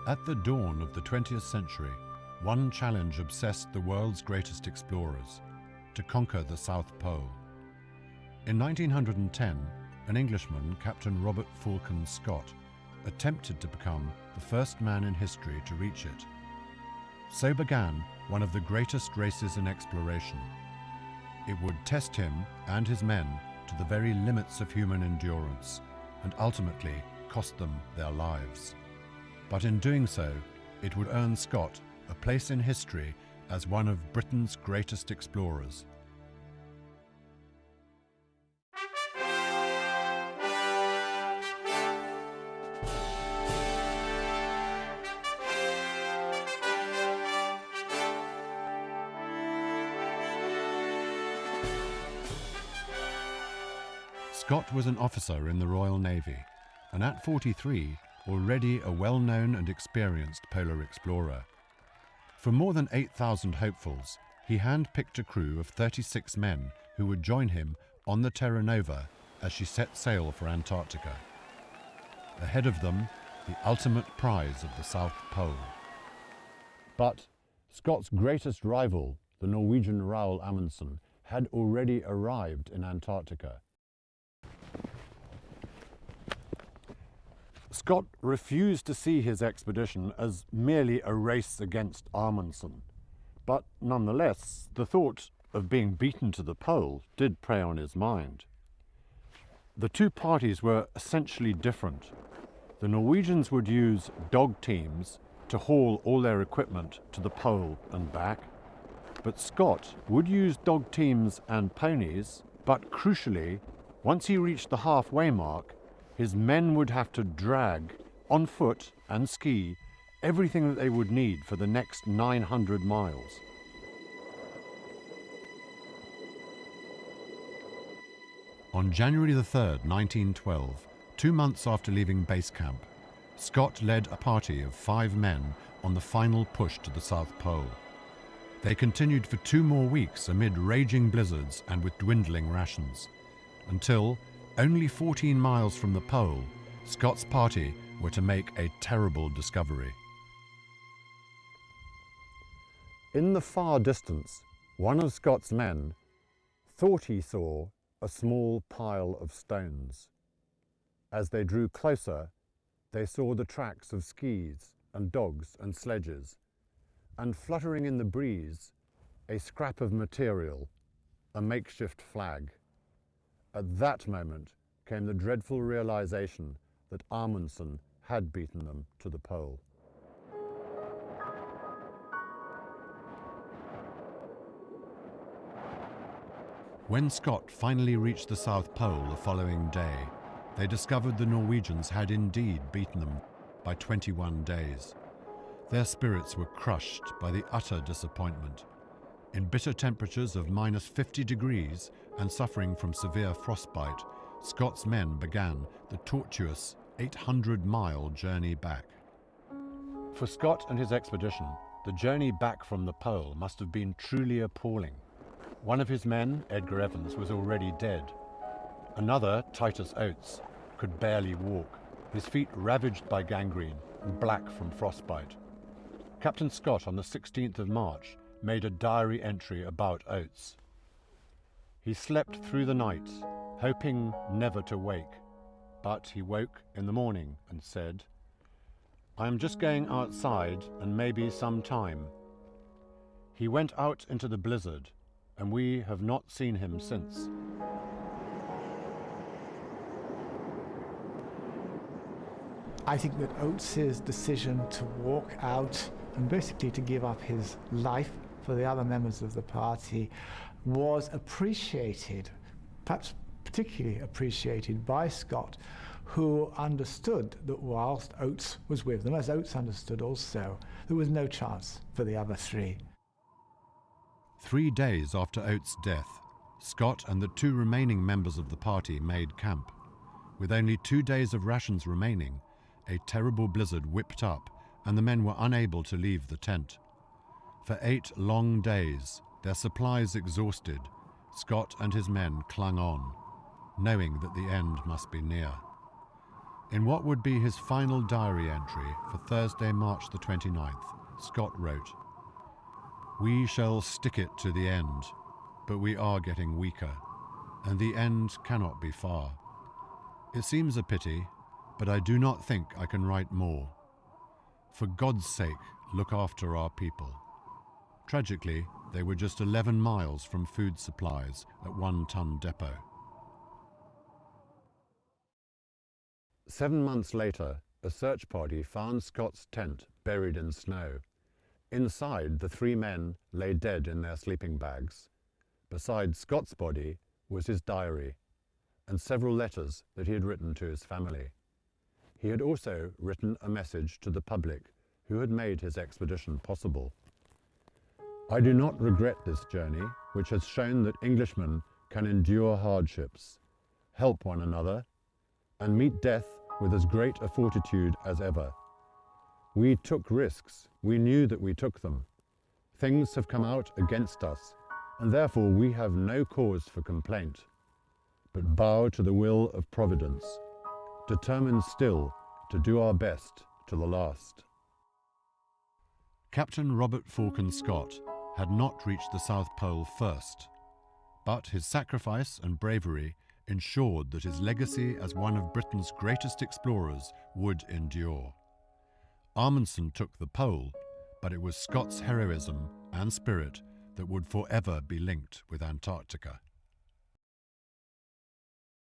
At the dawn of the 20th century, one challenge obsessed the world's greatest explorers: to conquer the South Pole. In 1910, an Englishman, Captain Robert Falcon Scott, attempted to become the first man in history to reach it. So began one of the greatest races in exploration. It would test him and his men to the very limits of human endurance, and ultimately cost them their lives. But in doing so, it would earn Scott a place in history as one of Britain's greatest explorers. Scott was an officer in the Royal Navy, and at 43, already a well-known and experienced polar explorer. For more than 8,000 hopefuls, he hand-picked a crew of 36 men who would join him on the Terra Nova as she set sail for Antarctica. Ahead of them, the ultimate prize of the South Pole. But Scott's greatest rival, the Norwegian Roald Amundsen, had already arrived in Antarctica. Scott refused to see his expedition as merely a race against Amundsen, but nonetheless, the thought of being beaten to the pole did prey on his mind. The two parties were essentially different. The Norwegians would use dog teams to haul all their equipment to the pole and back, but Scott would use dog teams and ponies, but crucially, once he reached the halfway mark, his men would have to drag, on foot and ski, everything that they would need for the next 900 miles. On January the 3rd, 1912, 2 months after leaving base camp, Scott led a party of 5 men on the final push to the South Pole. They continued for 2 more weeks amid raging blizzards and with dwindling rations, until, only 14 miles from the pole, Scott's party were to make a terrible discovery. In the far distance, one of Scott's men thought he saw a small pile of stones. As they drew closer, they saw the tracks of skis and dogs and sledges, and fluttering in the breeze, a scrap of material, a makeshift flag. At that moment came the dreadful realization that Amundsen had beaten them to the pole. When Scott finally reached the South Pole the following day, they discovered the Norwegians had indeed beaten them by 21 days. Their spirits were crushed by the utter disappointment. In bitter temperatures of -50 degrees and suffering from severe frostbite, Scott's men began the tortuous 800-mile journey back. For Scott and his expedition, the journey back from the pole must have been truly appalling. One of his men, Edgar Evans, was already dead. Another, Titus Oates, could barely walk, his feet ravaged by gangrene and black from frostbite. Captain Scott, on the 16th of March, made a diary entry about Oates. He slept through the night, hoping never to wake, but he woke in the morning and said, "I am just going outside and maybe some time." He went out into the blizzard, and we have not seen him since. I think that Oates' decision to walk out and basically to give up his life for the other members of the party was appreciated, perhaps particularly appreciated by Scott, who understood that whilst Oates was with them, as Oates understood also, there was no chance for the other 3. 3 days after Oates' death, Scott and the 2 remaining members of the party made camp. With only 2 days of rations remaining, a terrible blizzard whipped up and the men were unable to leave the tent. For 8 long days, their supplies exhausted, Scott and his men clung on, knowing that the end must be near. In what would be his final diary entry for Thursday, March the 29th, Scott wrote, "We shall stick it to the end, but we are getting weaker, and the end cannot be far. It seems a pity, but I do not think I can write more. For God's sake, look after our people." Tragically, they were just 11 miles from food supplies at One Ton Depot. 7 months later, a search party found Scott's tent buried in snow. Inside, the 3 men lay dead in their sleeping bags. Beside Scott's body was his diary and several letters that he had written to his family. He had also written a message to the public who had made his expedition possible. "I do not regret this journey, which has shown that Englishmen can endure hardships, help one another, and meet death with as great a fortitude as ever. We took risks, we knew that we took them. Things have come out against us, and therefore we have no cause for complaint, but bow to the will of Providence, determined still to do our best to the last." Captain Robert Falcon Scott had not reached the South Pole first, but his sacrifice and bravery ensured that his legacy as one of Britain's greatest explorers would endure. Amundsen took the pole, but it was Scott's heroism and spirit that would forever be linked with Antarctica.